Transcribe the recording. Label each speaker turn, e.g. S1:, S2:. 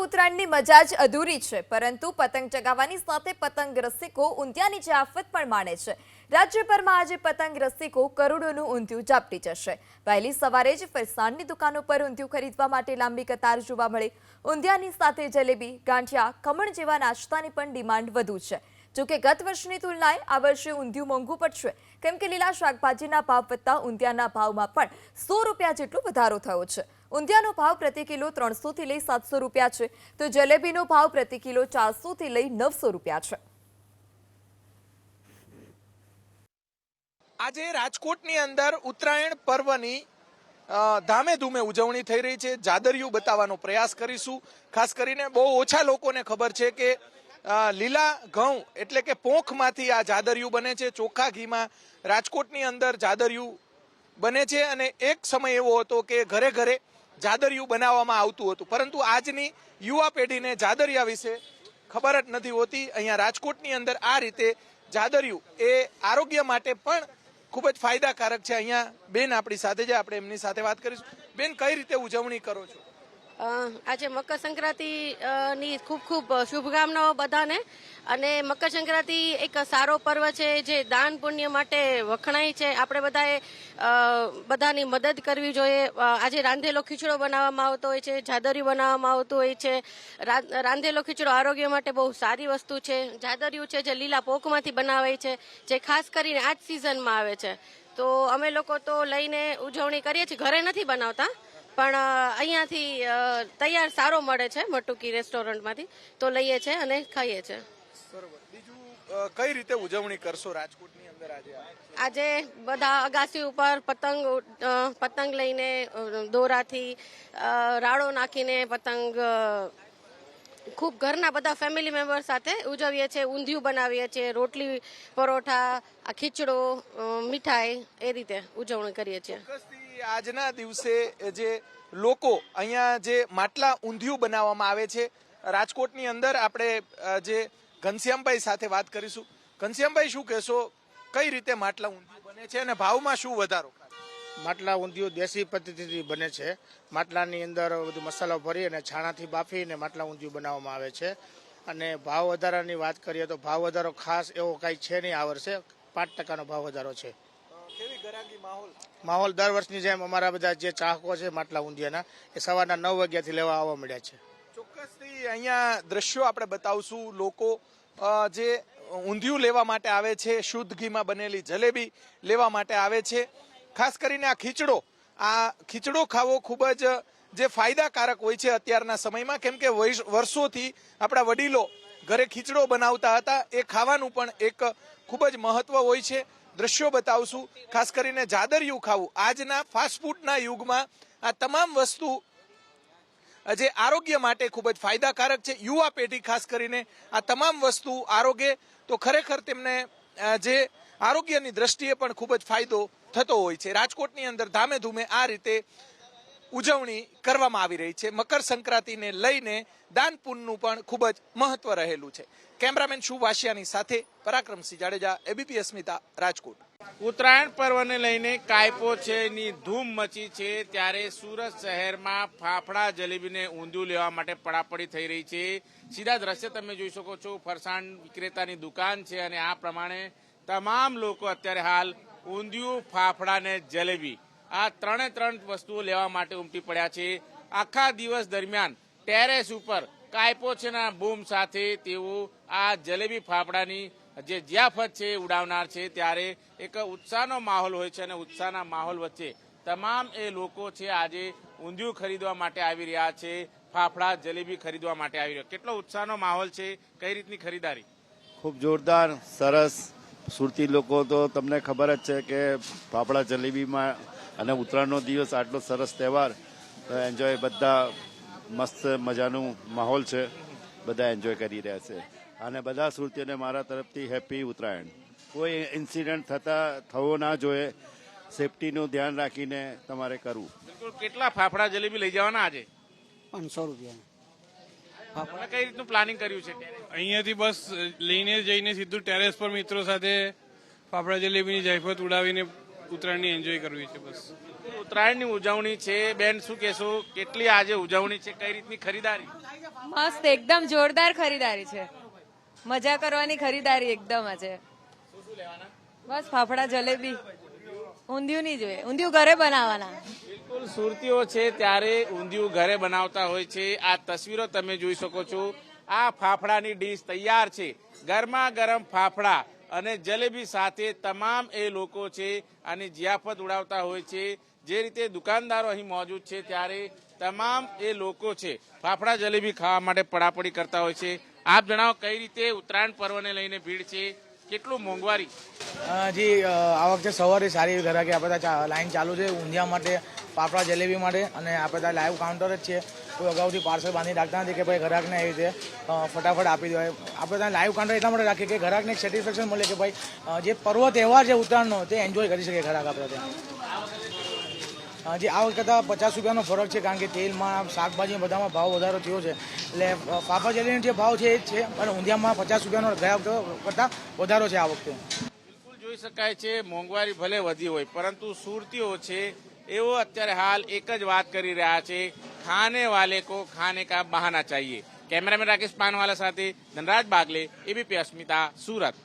S1: ઉત્તરાયણની મજા જ અધૂરી છે, પરંતુ પતંગ ચગાવવાની સાથે પતંગ રસિકો ઊંધિયાની જે આફત પણ માણે છે। રાજ્યભરમાં આજે પતંગ રસિકો કરોડોનું ઊંધિયું ઝાપટી જશે। વહેલી સવારે જ ફરસાણની દુકાનો પર ઊંધિયું ખરીદવા માટે લાંબી કતાર જોવા મળી। ઊંધિયાની સાથે જલેબી, ગાંઠિયા, ખમણ જેવા નાસ્તાની પણ ડિમાન્ડ વધુ છે। જોકે ગત વર્ષની તુલનાએ આ વર્ષે ઊંધિયું મોંઘું પડશે, કેમ કે લીલા શાકભાજીના ભાવ વધતા ઊંધિયાના ભાવમાં પણ 100 રૂપિયા જેટલો વધારો થયો છે। ઊંધિયાનો ભાવ પ્રતિ કિલો 300 થી લઈ 700 રૂપિયા છે, તો જલેબીનો ભાવ પ્રતિ કિલો 400 થી લઈ 900 રૂપિયા છે।
S2: આજે રાજકોટની અંદર ઉત્તરાયણ પર્વની ધામે ધૂમે ઉજવણી થઈ રહી છે। જાદરિયું બતાવવાનો પ્રયાસ કરીશું। ખાસ કરીને બહુ ઓછા લોકોને ખબર છે કે લીલા ઘઉં એટલે કે પોંખમાંથી આ જાદરિયું બને છે। ચોખ્ખા ઘીમાં રાજકોટની અંદર જાદરિયું બને છે અને એક સમય એવો હતો કે ઘરે ઘરે જાદરિયું બનાવવામાં આવતું હતું, પરંતુ આજની યુવા પેઢીને જાદરિયા વિશે ખબર જ નથી હોતી। અહીંયા રાજકોટની અંદર આ રીતે જાદરિયું એ આરોગ્ય માટે પણ ખૂબ જ ફાયદાકારક છે। અહીંયા બેન આપણી સાથે છે, આપણે એમની સાથે વાત કરીશું। બેન, કઈ રીતે ઉજવણી કરો છો?
S3: આજે મકર સંક્રાંતિ ની ખૂબ ખૂબ શુભકામનાઓ બધાને। અને મકર સંક્રાંતિ એક સારો પર્વ છે જે દાન પુણ્ય માટે વખણાય છે। આપણે બધાની મદદ કરવી જોઈએ। આજે રાંધેલો ખીચડો બનાવવામાં આવતો હોય છે, જાદરિયું બનાવવામાં આવતું હોય છે। રાંધેલો ખીચડો આરોગ્ય માટે બહુ સારી વસ્તુ છે। જાદરિયું છે જે લીલા પોંખમાંથી બનાવાય છે, જે ખાસ કરીને આ જ સિઝનમાં આવે છે। તો અમે લોકો તો લઈને ઉજવણી કરીએ છીએ, ઘરે નથી બનાવતા, પણ અહીંયાથી તૈયાર સારો મળે છે મટુકી રેસ્ટોરન્ટમાંથી, તો લઈએ છીએ અને ખાઈએ છીએ।
S2: બરોબર। બીજું કઈ રીતે ઉજવણી કરશો રાજકોટની અંદર
S3: આજે બધા અગાસી ઉપર પતંગ લઈને દોરાથી રાડો નાખીને પતંગ ખૂબ ઘરના બધા ફેમિલી મેમ્બર સાથે ઉજવીએ છીએ। ઊંધિયું બનાવીએ છીએ, રોટલી, પરોઠા, ખીચડો, મીઠાઈ, એ રીતે ઉજવણી કરીએ છીએ।
S2: આજના દિવસે જે લોકો અહીંયા જે માટલા ઊંધિયું બનાવવામાં આવે છે રાજકોટની અંદર, આપણે જે ઘનશ્યામભાઈ સાથે વાત કરીશું। ઘનશ્યામભાઈ, શું કહેશો, કઈ રીતે માટલા ઊંધિયું બને છે અને ભાવમાં શું વધારો?
S4: માટલા ઊંધિયું દેશી પદ્ધતિથી બને છે। માટલાની અંદર બધું મસાલો ભરી અને છાણાથી બાફીને માટલા ઊંધિયું બનાવવામાં આવે છે। અને ભાવ વધારાની વાત કરીએ તો ભાવ વધારો ખાસ એવો કાંઈ છે નહીં। આ વર્ષે 5% ભાવ વધારો છે।
S2: કેવી ગરાગી
S4: માહોલ દર વર્ષની જેમ અમારા બધા જે ચાહકો છે માટલા ઊંધિયાના, એ સવારના 9 વાગ્યાથી લેવા આવવા મળ્યા છે।
S2: ચોક્કસથી અહીંયા દ્રશ્યો આપણે બતાવશું। લોકો જે ઊંધિયું લેવા માટે આવે છે, શુદ્ધ ઘીમાં બનેલી જલેબી લેવા માટે આવે છે। ખાસ કરીને આ ખીચડો ખાવો ખૂબ જ જે ફાયદાકારક હોય છે અત્યારના સમયમાં, કેમ કે વર્ષોથી આપણા વડીલો ઘરે ખીચડો બનાવતા હતા, એ ખાવાનું પણ એક ખૂબ જ મહત્વ હોય છે। દ્રશ્યો બતાવશું। ખાસ કરીને જાદરિયું ખાવું આજના ફાસ્ટફૂડના યુગમાં આ તમામ વસ્તુ જે આરોગ્ય માટે ખૂબ જ ફાયદાકારક છે। યુવા પેઢી ખાસ કરીને આ તમામ વસ્તુ આરોગ્ય તો ખરેખર તેમને જે આરોગ્યની દ્રષ્ટિએ પણ ખૂબ જ ફાયદો થતો હોય છે। રાજકોટની અંદર ધામે ધૂમે આ રીતે ઉજવણી કરવામાં આવી રહી છે। મકર સંક્રાંતિને લઈને દાન પુણ્યનું પણ ખૂબ જ મહત્વ રહેલું છે। કેમેરામેન શુભ વાસિયાની સાથે પરાક્રમસિંહ જાડેજા, એબીપી અસ્મિતા, રાજકોટ।
S5: ઉત્તરાયણ પર્વને લઈને કાયપો છે ની ધૂમ મચી છે, ત્યારે સુરત શહેરમાં ફાફડા, જલેબીને ઊંધિયું લેવા માટે પડાપડી થઈ રહી છે। સીધા દ્રશ્ય તમે જોઈ શકો છો, ફરસાણ વિક્રેતાની દુકાન છે અને આ પ્રમાણે તમામ લોકો અત્યારે હાલ ઊંધિયું, ફાફડા ને જલેબી આ ત્રણે વસ્તુઓ લેવા માટે ઉમટી પડ્યા છે। આખા દિવસ દરમિયાન ટેરેસ ઉપર કાયપો છે ના બૂમ સાથે તેઓ આ જલેબી ફાફડાની જે જિયાફત છે ઉડાવનાર છે, ત્યારે એક ઉત્સાહનો માહોલ હોય છે અને ઉત્સાહના માહોલ વચ્ચે તમામ એ લોકો છે આજે ઊંધિયું ખરીદવા માટે આવી રહ્યા છે, ફાફડા, જલેબી ખરીદવા માટે આવી રહ્યા। કેટલો ઉત્સાહનો માહોલ છે, કઈ રીતની ખરીદારી?
S6: ખૂબ જોરદાર, સરસ। સુરતી લોકો તો તમને ખબર જ છે કે ફાફડા જલેબીમાં અને ઉત્તરાયણનો દિવસ આટલો સરસ તહેવાર, એન્જોય બધા મસ્ત મજાનું માહોલ છે, બધા એન્જોય કરી રહ્યા છે। અને બધા સુરતીઓને મારા તરફથી હેપી ઉત્તરાયણ। કોઈ ઇન્સિડન્ટ થવો ના જોઈએ, સેફટીનું ધ્યાન રાખીને તમારે કરવું।
S5: બિલકુલ। કેટલા ફાફડા જલેબી લઈ જવાના આજે?
S7: 500 રૂપિયા।
S5: તમે કઈ રીતનું પ્લાનિંગ કર્યું છે?
S8: અહીંયાથી બસ લઈને જઈને સીધું ટેરેસ પર મિત્રો સાથે ફાફડા જલેબીની જાયફત ઉડાવીને ઉત્તરાયણની એન્જોય કરવી છે બસ।
S5: ઉત્તરાયણની ઉજવણી છે બેન, શું કહેશો? કેટલી આજે ઉજવણી છે, કઈ રીતની ખરીદારી?
S7: મસ્ત, એકદમ જોરદાર ખરીદારી છે. મજા કરવાની ખરીદારી એકદમ છે. બસ ફાફડા જલેબી, ઊંધિયું નહીં જોઈએ, ઊંધિયું ઘરે બનાવવાના.
S5: બિલકુલ, સુરતીઓ છે ત્યારે ઊંધિયું ઘરે બનાવતા હોય છે. આ તસવીરો તમે જોઈ શકો છો. આ ફાફડાની ડીશ તૈયાર છે. ગરમા ગરમ ફાફડા અને જલેબી સાથે તમામ એ લોકો છે આની જિયાફત ઉડાવતા હોય છે. જે રીતે દુકાનદારો અહીં મોજૂદ છે ત્યારે તમામ એ લોકો છે ફાફડા જલેબી ખાવા માટે પડાપડી કરતા હોય છે. આપ જણાવો, કઈ રીતે ઉત્તરાયણ પર્વને લઈને ભીડ છે, કેટલું મોંઘવારી?
S4: જી, આ વખતે સવારે સારી એવી ગ્રાહકી આપણે ત્યાં લાઈન ચાલુ છે ઊંધિયા માટે, ફાફડા જલેબી માટે, અને આપણે ત્યાં લાઈવ કાઉન્ટર જ છે. કોઈ અગાઉથી પાર્સલ બાંધી રાખતા નથી કે ભાઈ ગ્રાહકને એવી રીતે ફટાફટ આપી દેવાય. આપણે ત્યાં લાઈવ કાઉન્ટર એટલા માટે રાખીએ કે ગ્રાહકને એક સેટિસ્ફેક્શન મળે કે ભાઈ જે પર્વ તહેવાર છે ઉત્તરાયણનો તે એન્જોય કરી શકે ગ્રાહક આપણે ત્યાં. જી, આ વખતે 50 રૂપિયાનો ફરક છે, કારણ કે તેલમાં, શાકભાજી બધામાં ભાવ વધારો થયો છે. એટલે ફાફા જલેબીનો જે ભાવ છે એ જ છે, અને ઊંધિયામાં 50 રૂપિયાનો ગયા વખતે કરતાં વધારો છે આ વખતે.
S5: બિલકુલ જોઈ શકાય છે, મોંઘવારી ભલે વધી હોય પરંતુ સુરતીઓ છે એવો અત્યારે હાલ એક જ વાત કરી રહ્યા છે, ખાને વાલે કો ખાને કા બહાના ચાહીએ. કેમેરામેન રાકેશ પાનવાલા સાથે ધનરાજ બાગલે, એબીપી અસ્મિતા, સુરત.